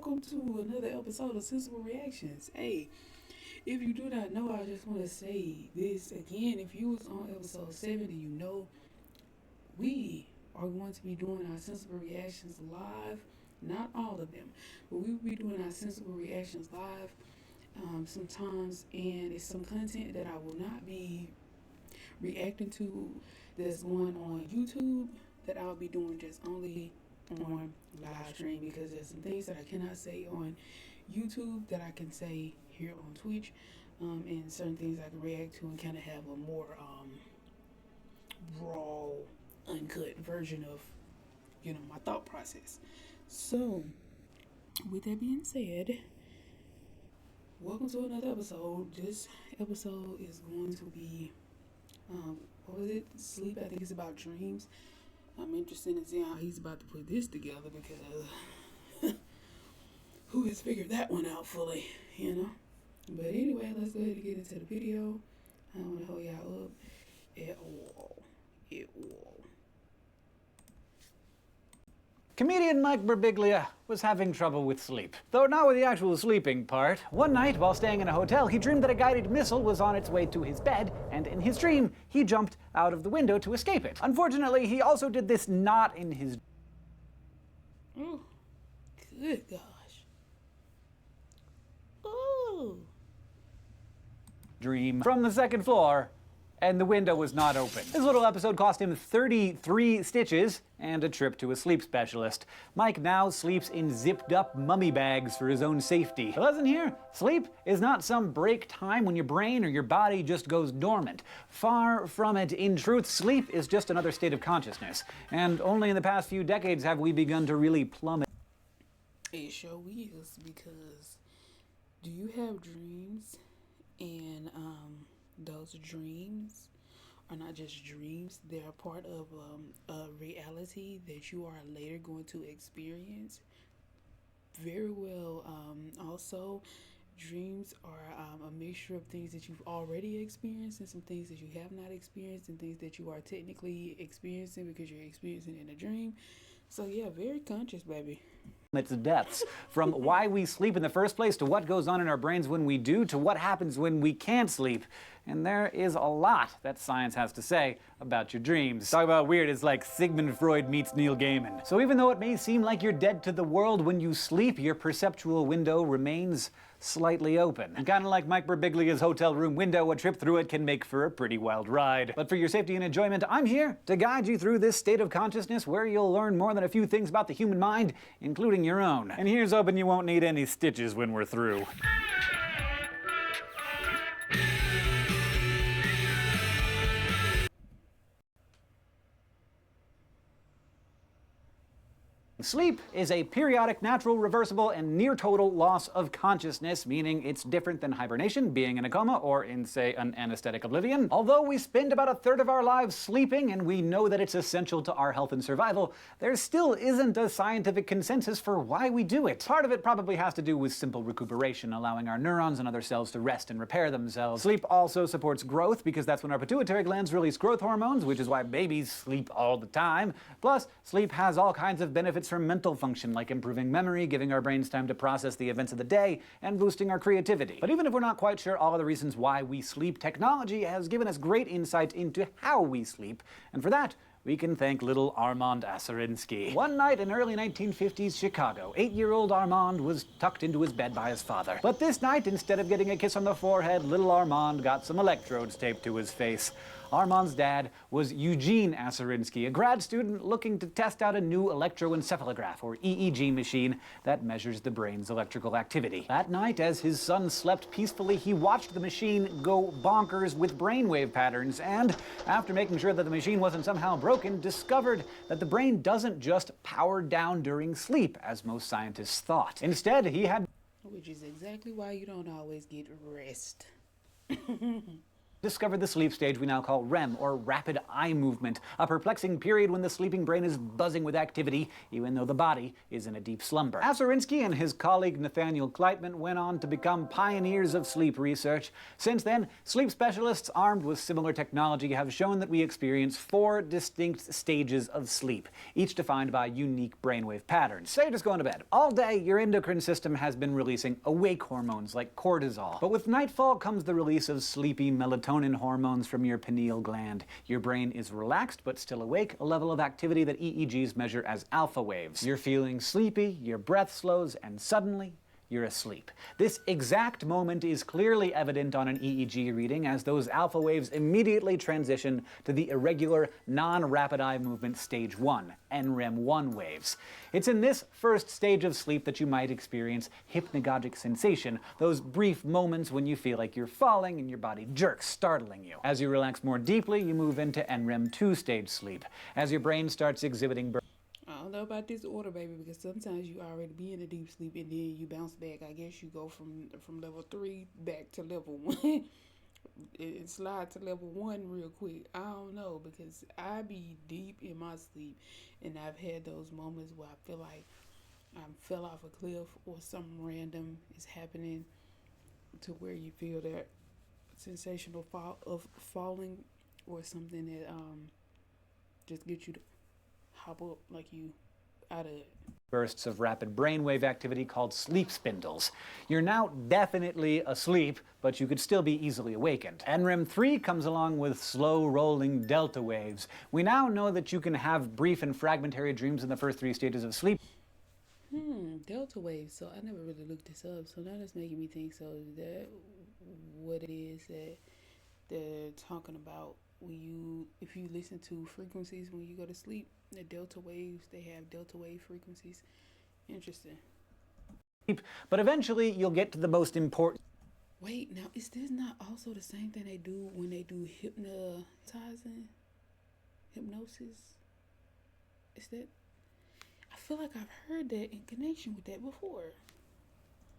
welcome to another episode of Sensible Reactions. Hey, if you do not know, I just want to say this again. If you was on episode 70, you know we are going to be doing our Sensible Reactions live. Not all of them, but we will be doing our Sensible Reactions live sometimes, and it's some content that I will not be reacting to that's going on YouTube that I'll be doing just only on live stream, because there's some things that I cannot say on YouTube that I can say here on Twitch, and certain things I can react to and kind of have a more raw, uncut version of, my thought process. So, with that being said, welcome to another episode. This episode is going to be, what was it? Sleep. I think it's about dreams. I'm interested in seeing how he's about to put this together, because who has figured that one out fully, But anyway, let's go ahead and get into the video. I don't want to hold y'all up at all. Comedian Mike Birbiglia was having trouble with sleep. Though not with the actual sleeping part. One night, while staying in a hotel, he dreamed that a guided missile was on its way to his bed, and in his dream, he jumped out of the window to escape it. Unfortunately, he also did this not in his... Oh, good gosh. Oh. Dream from the second floor, and the window was not open. This little episode cost him 33 stitches and a trip to a sleep specialist. Mike now sleeps in zipped-up mummy bags for his own safety. The lesson here? Sleep is not some break time when your brain or your body just goes dormant. Far from it. In truth, sleep is just another state of consciousness. And only in the past few decades have we begun to really plummet. It sure is, because do you have dreams? And those dreams are not just dreams, they're part of a reality that you are later going to experience. Very well. Also, dreams are a mixture of things that you've already experienced and some things that you have not experienced and things that you are technically experiencing because you're experiencing in a dream. So yeah, very conscious, baby. Its depths, from why we sleep in the first place, to what goes on in our brains when we do, to what happens when we can't sleep. And there is a lot that science has to say about your dreams. Talk about weird, it's like Sigmund Freud meets Neil Gaiman. So even though it may seem like you're dead to the world when you sleep, your perceptual window remains slightly open. And kind of like Mike Birbiglia's hotel room window, a trip through it can make for a pretty wild ride. But for your safety and enjoyment, I'm here to guide you through this state of consciousness where you'll learn more than a few things about the human mind, including your own. And here's hoping you won't need any stitches when we're through. Sleep is a periodic, natural, reversible, and near-total loss of consciousness, meaning it's different than hibernation, being in a coma, or in, say, an anesthetic oblivion. Although we spend about a third of our lives sleeping, and we know that it's essential to our health and survival, there still isn't a scientific consensus for why we do it. Part of it probably has to do with simple recuperation, allowing our neurons and other cells to rest and repair themselves. Sleep also supports growth, because that's when our pituitary glands release growth hormones, which is why babies sleep all the time. Plus, sleep has all kinds of benefits for mental function, like improving memory, giving our brains time to process the events of the day, and boosting our creativity. But even if we're not quite sure all of the reasons why we sleep, technology has given us great insight into how we sleep, and for that, we can thank little Armand Asarinsky. One night in early 1950s Chicago, 8-year-old Armand was tucked into his bed by his father. But this night, instead of getting a kiss on the forehead, little Armand got some electrodes taped to his face. Armand's dad was Eugene Asarinsky, a grad student looking to test out a new electroencephalograph, or EEG machine, that measures the brain's electrical activity. That night, as his son slept peacefully, he watched the machine go bonkers with brainwave patterns, and, after making sure that the machine wasn't somehow broken, discovered that the brain doesn't just power down during sleep, as most scientists thought. Instead, he had... Which is exactly why you don't always get rest. Discovered the sleep stage we now call REM, or rapid eye movement, a perplexing period when the sleeping brain is buzzing with activity, even though the body is in a deep slumber. Aserinsky and his colleague Nathaniel Kleitman went on to become pioneers of sleep research. Since then, sleep specialists armed with similar technology have shown that we experience 4 distinct stages of sleep, each defined by unique brainwave patterns. Say you're just going to bed. All day, your endocrine system has been releasing awake hormones like cortisol. But with nightfall comes the release of sleepy melatonin hormones from your pineal gland. Your brain is relaxed but still awake, a level of activity that EEGs measure as alpha waves. You're feeling sleepy, your breath slows, and suddenly, you're asleep. This exact moment is clearly evident on an EEG reading as those alpha waves immediately transition to the irregular, non-rapid eye movement stage 1, NREM1 waves. It's in this first stage of sleep that you might experience hypnagogic sensation, those brief moments when you feel like you're falling and your body jerks, startling you. As you relax more deeply, you move into NREM2 stage sleep, as your brain starts exhibiting I don't know about this order, baby, because sometimes you already be in a deep sleep and then you bounce back. I guess you go from level 3 back to level 1 and slide to level 1 real quick. I don't know, because I be deep in my sleep and I've had those moments where I feel like I fell off a cliff or something random is happening to where you feel that sensational fall of falling, or something that just gets you to hop up like you out of it. Bursts of rapid brainwave activity called sleep spindles. You're now definitely asleep, but you could still be easily awakened. NREM3 comes along with slow rolling delta waves. We now know that you can have brief and fragmentary dreams in the first 3 stages of sleep. Delta waves. So I never really looked this up. So now that's making me think, so is that what it is that they're talking about if you listen to frequencies when you go to sleep, the delta waves, they have delta wave frequencies. Interesting. But eventually you'll get to the most important. Wait, now is this not also the same thing they do when they do hypnosis? Is that? I feel like I've heard that in connection with that before.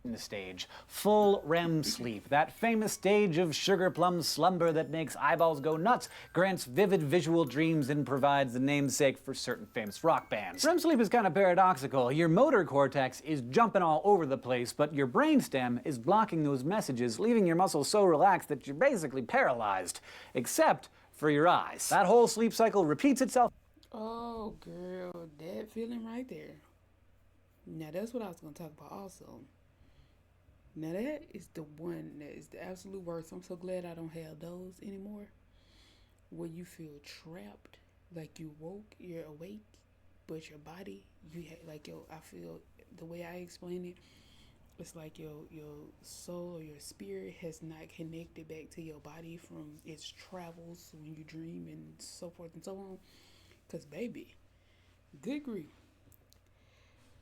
The stage, full REM sleep, that famous stage of sugar plum slumber that makes eyeballs go nuts, grants vivid visual dreams, and provides the namesake for certain famous rock bands. REM sleep is kind of paradoxical. Your motor cortex is jumping all over the place, but your brainstem is blocking those messages, leaving your muscles so relaxed that you're basically paralyzed, except for your eyes. That whole sleep cycle repeats itself. Oh, girl, that feeling right there. Now, that's what I was going to talk about also. Now, that is the one that is the absolute worst. I'm so glad I don't have those anymore. Where you feel trapped, like you woke, you're awake, but your body, I feel, the way I explain it, it's like your soul or your spirit has not connected back to your body from its travels when you dream and so forth and so on. Because, baby, good grief.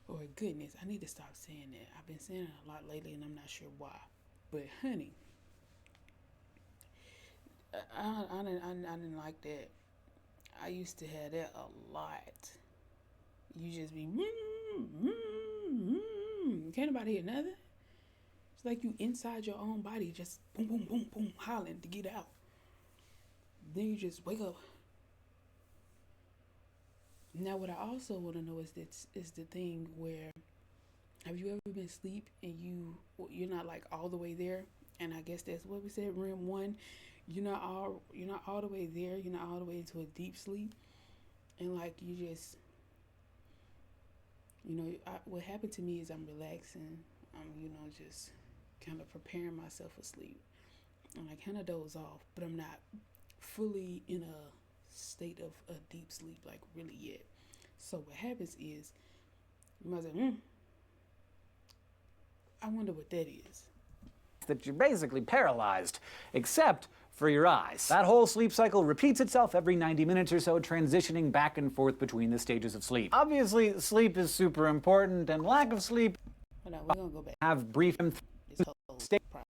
Or goodness, I need to stop saying that. I've been saying it a lot lately and I'm not sure why. But, honey, I didn't like that. I used to have that a lot. You just be, can't nobody hear nothing. It's like you inside your own body, just boom, boom, boom, boom, hollering to get out. Then you just wake up. Now, what I also want to know is the thing where, have you ever been asleep and you're not like all the way there? And I guess that's what we said, REM 1. You're not all the way there. You're not all the way into a deep sleep, and like you just, what happened to me is I'm relaxing. I'm just kind of preparing myself for sleep, and I kind of doze off, but I'm not fully in a state of a deep sleep like really yet. So what happens is you might say, I wonder what that is. That you're basically paralyzed, except for your eyes. That whole sleep cycle repeats itself every 90 minutes or so, transitioning back and forth between the stages of sleep. Obviously, sleep is super important, and lack of sleep Hold on, we're gonna go back. Have brief This whole state process.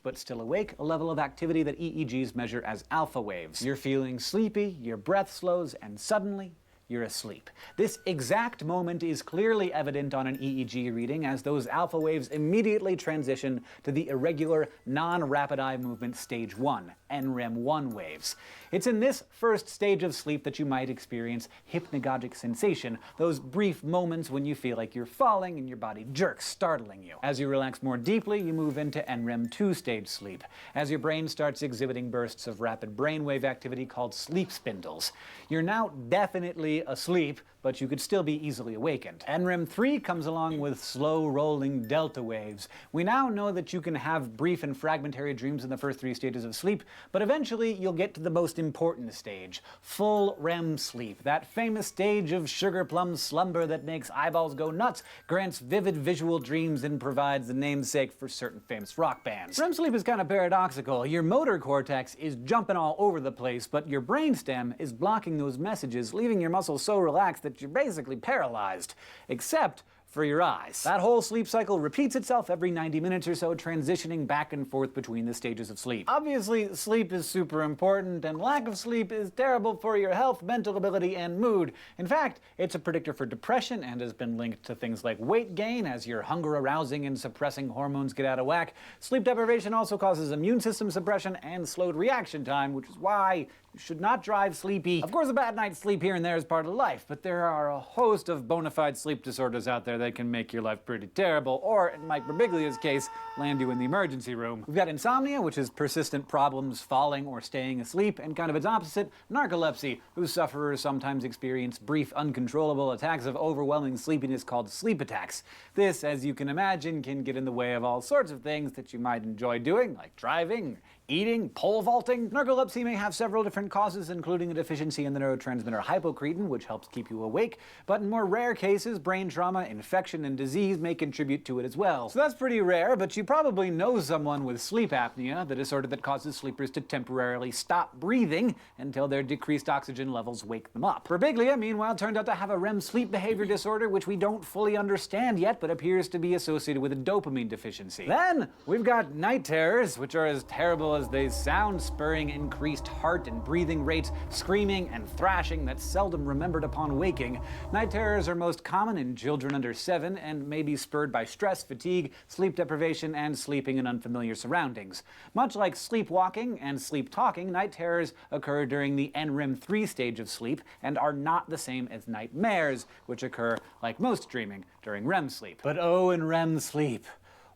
but still awake, a level of activity that EEGs measure as alpha waves. You're feeling sleepy, your breath slows, and suddenly, you're asleep. This exact moment is clearly evident on an EEG reading as those alpha waves immediately transition to the irregular, non-rapid eye movement stage 1, NREM1 waves. It's in this first stage of sleep that you might experience hypnagogic sensation, those brief moments when you feel like you're falling and your body jerks, startling you. As you relax more deeply, you move into NREM2 stage sleep, as your brain starts exhibiting bursts of rapid brainwave activity called sleep spindles. You're now definitely asleep, but you could still be easily awakened. NREM3 comes along with slow rolling delta waves. We now know that you can have brief and fragmentary dreams in the first 3 stages of sleep, but eventually you'll get to the most important stage, full REM sleep. That famous stage of sugar plum slumber that makes eyeballs go nuts, grants vivid visual dreams, and provides the namesake for certain famous rock bands. REM sleep is kind of paradoxical. Your motor cortex is jumping all over the place, but your brainstem is blocking those messages, leaving your muscles so relaxed that you're basically paralyzed. Except for your eyes. That whole sleep cycle repeats itself every 90 minutes or so, transitioning back and forth between the stages of sleep. Obviously, sleep is super important, and lack of sleep is terrible for your health, mental ability, and mood. In fact, it's a predictor for depression and has been linked to things like weight gain as your hunger-arousing and suppressing hormones get out of whack. Sleep deprivation also causes immune system suppression and slowed reaction time, which is why you should not drive sleepy. Of course, a bad night's sleep here and there is part of life, but there are a host of bona fide sleep disorders out there that can make your life pretty terrible, or in Mike Birbiglia's case, land you in the emergency room. We've got insomnia, which is persistent problems falling or staying asleep, and kind of its opposite, narcolepsy, whose sufferers sometimes experience brief, uncontrollable attacks of overwhelming sleepiness called sleep attacks. This, as you can imagine, can get in the way of all sorts of things that you might enjoy doing, like driving, eating, pole vaulting. Narcolepsy may have several different causes, including a deficiency in the neurotransmitter hypocretin, which helps keep you awake, but in more rare cases, brain trauma, infection, and disease may contribute to it as well. So that's pretty rare, but you probably know someone with sleep apnea, the disorder that causes sleepers to temporarily stop breathing until their decreased oxygen levels wake them up. Birbiglia, meanwhile, turned out to have a REM sleep behavior disorder, which we don't fully understand yet, but appears to be associated with a dopamine deficiency. Then, we've got night terrors, which are as terrible as they sound, spurring increased heart and breathing rates, screaming and thrashing that's seldom remembered upon waking. Night terrors are most common in children under 7 and may be spurred by stress, fatigue, sleep deprivation, and sleeping in unfamiliar surroundings. Much like sleepwalking and sleep talking, night terrors occur during the NREM3 stage of sleep and are not the same as nightmares, which occur, like most dreaming, during REM sleep. But oh, in REM sleep,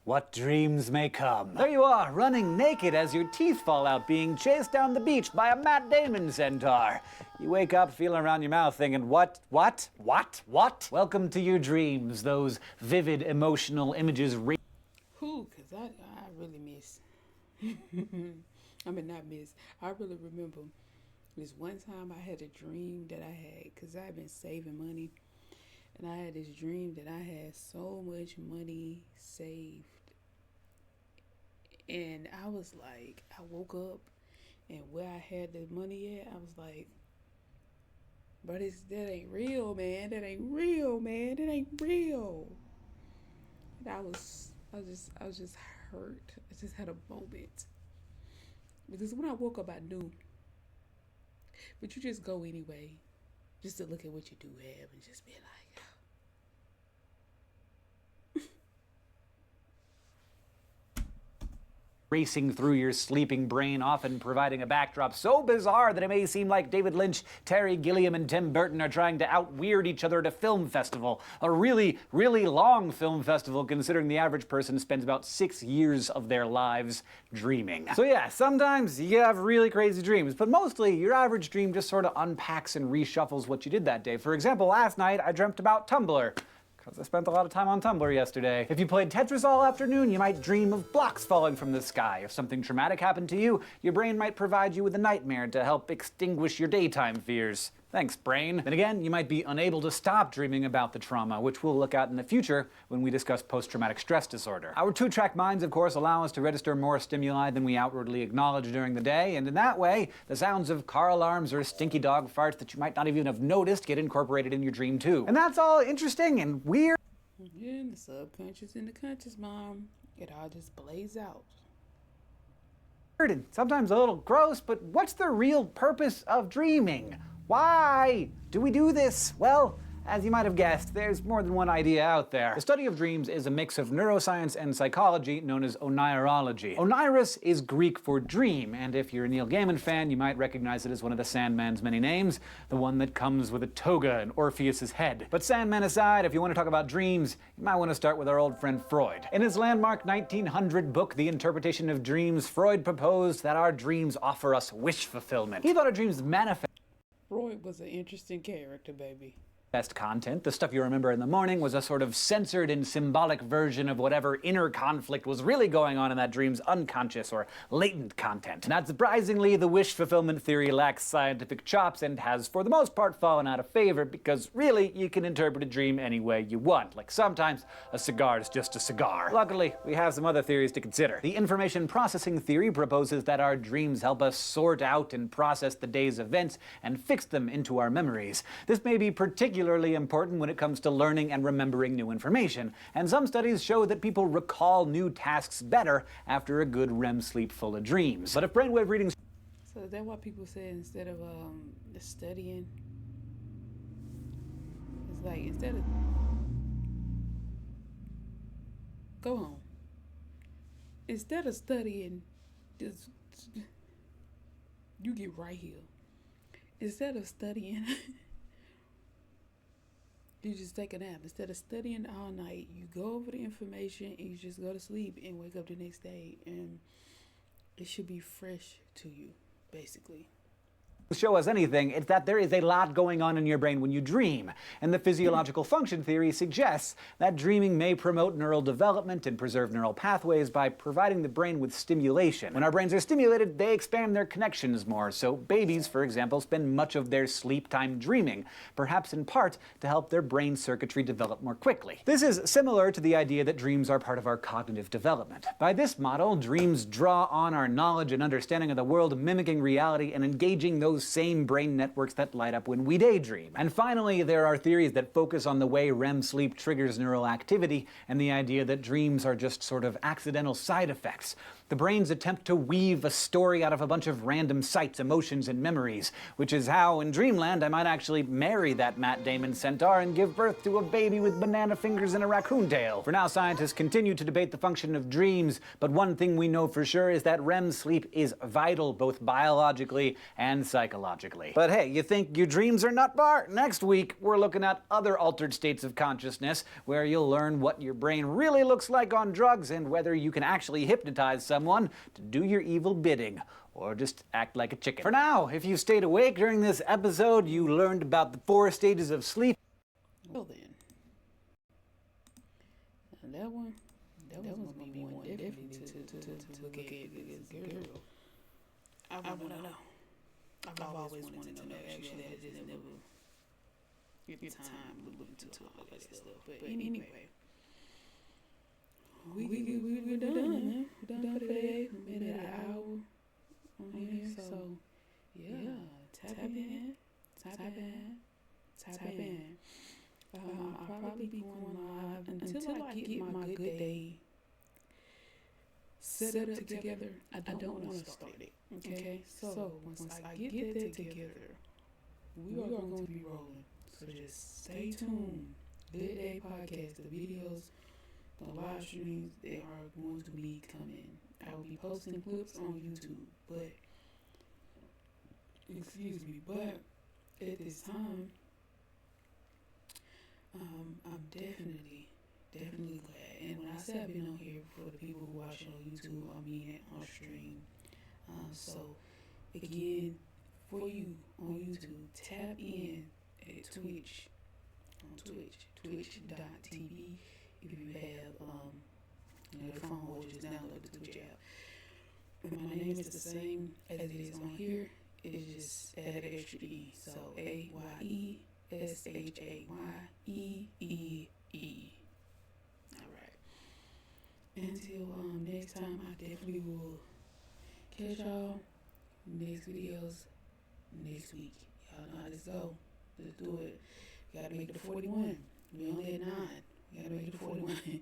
what dreams may come. There you are, running naked as your teeth fall out, being chased down the beach by a Matt Damon centaur. You wake up feeling around your mouth thinking, what? Welcome to your dreams, those vivid emotional images. Cause I really miss. I really remember this one time I had a dream that I had, cause I've been saving money. And I had this dream that I had so much money saved. And I was like, I woke up and where I had the money at, I was like, but that ain't real, man. That ain't real, man. That ain't real. And I was just hurt. I just had a moment. Because when I woke up, I knew. But you just go anyway, just to look at what you do have and just be like, racing through your sleeping brain, often providing a backdrop so bizarre that it may seem like David Lynch, Terry Gilliam, and Tim Burton are trying to out-weird each other at a film festival. A really, really long film festival, considering the average person spends about 6 years of their lives dreaming. So yeah, sometimes you have really crazy dreams, but mostly your average dream just sort of unpacks and reshuffles what you did that day. For example, last night I dreamt about Tumblr. I spent a lot of time on Tumblr yesterday. If you played Tetris all afternoon, you might dream of blocks falling from the sky. If something traumatic happened to you, your brain might provide you with a nightmare to help extinguish your daytime fears. Thanks, brain. Then again, you might be unable to stop dreaming about the trauma, which we'll look at in the future when we discuss post-traumatic stress disorder. Our two-track minds, of course, allow us to register more stimuli than we outwardly acknowledge during the day, and in that way, the sounds of car alarms or stinky dog farts that you might not even have noticed get incorporated in your dream too. And that's all interesting and weird. Yeah, in the subconscious and the conscious, Mom. It all just plays out. And sometimes a little gross, but what's the real purpose of dreaming? Why do we do this? Well, as you might have guessed, there's more than one idea out there. The study of dreams is a mix of neuroscience and psychology known as onirology. Oniris is Greek for dream, and if you're a Neil Gaiman fan, you might recognize it as one of the Sandman's many names, the one that comes with a toga and Orpheus's head. But Sandman aside, if you want to talk about dreams, you might want to start with our old friend Freud. In his landmark 1900 book, The Interpretation of Dreams, Freud proposed that our dreams offer us wish fulfillment. He thought our dreams manifest Freud was an interesting character, baby. Best content. The stuff you remember in the morning was a sort of censored and symbolic version of whatever inner conflict was really going on in that dream's unconscious or latent content. Not surprisingly, the wish fulfillment theory lacks scientific chops and has for the most part fallen out of favor because really you can interpret a dream any way you want. Like sometimes a cigar is just a cigar. Luckily, we have some other theories to consider. The information processing theory proposes that our dreams help us sort out and process the day's events and fix them into our memories. This may be particularly important when it comes to learning and remembering new information, and some studies show that people recall new tasks better after a good REM sleep full of dreams. But if brainwave readings... So is that why people say instead of studying, it's like instead of... Go on. Instead of studying, just... You get right here. Instead of studying... You just take a nap. Instead of studying all night, you go over the information and you just go to sleep and wake up the next day and it should be fresh to you, basically. show us anything, it's that there is a lot going on in your brain when you dream. And the physiological function theory suggests that dreaming may promote neural development and preserve neural pathways by providing the brain with stimulation. When our brains are stimulated, they expand their connections more. So babies, for example, spend much of their sleep time dreaming, perhaps in part to help their brain circuitry develop more quickly. This is similar to the idea that dreams are part of our cognitive development. By this model, dreams draw on our knowledge and understanding of the world, mimicking reality and engaging those same brain networks that light up when we daydream. And finally, there are theories that focus on the way REM sleep triggers neural activity and the idea that dreams are just sort of accidental side effects. The brain's attempt to weave a story out of a bunch of random sights, emotions, and memories, which is how, in Dreamland, I might actually marry that Matt Damon centaur and give birth to a baby with banana fingers and a raccoon tail. For now, scientists continue to debate the function of dreams, but one thing we know for sure is that REM sleep is vital, both biologically and psychologically. But hey, you think your dreams are nut bar? Next week, we're looking at other altered states of consciousness, where you'll learn what your brain really looks like on drugs and whether you can actually hypnotize someone to do your evil bidding, or just act like a chicken. For now, if you stayed awake during this episode, you learned about the 4 stages of sleep. Well then, and that one was gonna be one definitely to look at this girl. I wanna know. I've always wanted to know. Actually, I just never get the time to look into all that stuff. But anyway. We're done, man. We're done for today. We made it an hour on here. So, yeah. Tap in. I'll probably be going live until I get my good day set up together. I don't want to start it. Okay? So, once I get that together, we are going to be rolling. So, just stay tuned. Good Day Podcast, the videos, the live streams, they are going to be coming. I will be posting clips on YouTube, but at this time, I'm definitely glad. And when I say I've been on here for the people who watch on YouTube, I mean on stream. So again, for you on YouTube, tap in at Twitch, twitch.tv. If you have the phone, or just download the Twitch app. And my name is the same as it is on here. It's just add an extra E. So AYESHAYEE. Alright. Until next time, I definitely will catch y'all next videos next week. Y'all know how this go. Let's do it. Gotta make it to 41. We only at 9. We gotta make it to 41.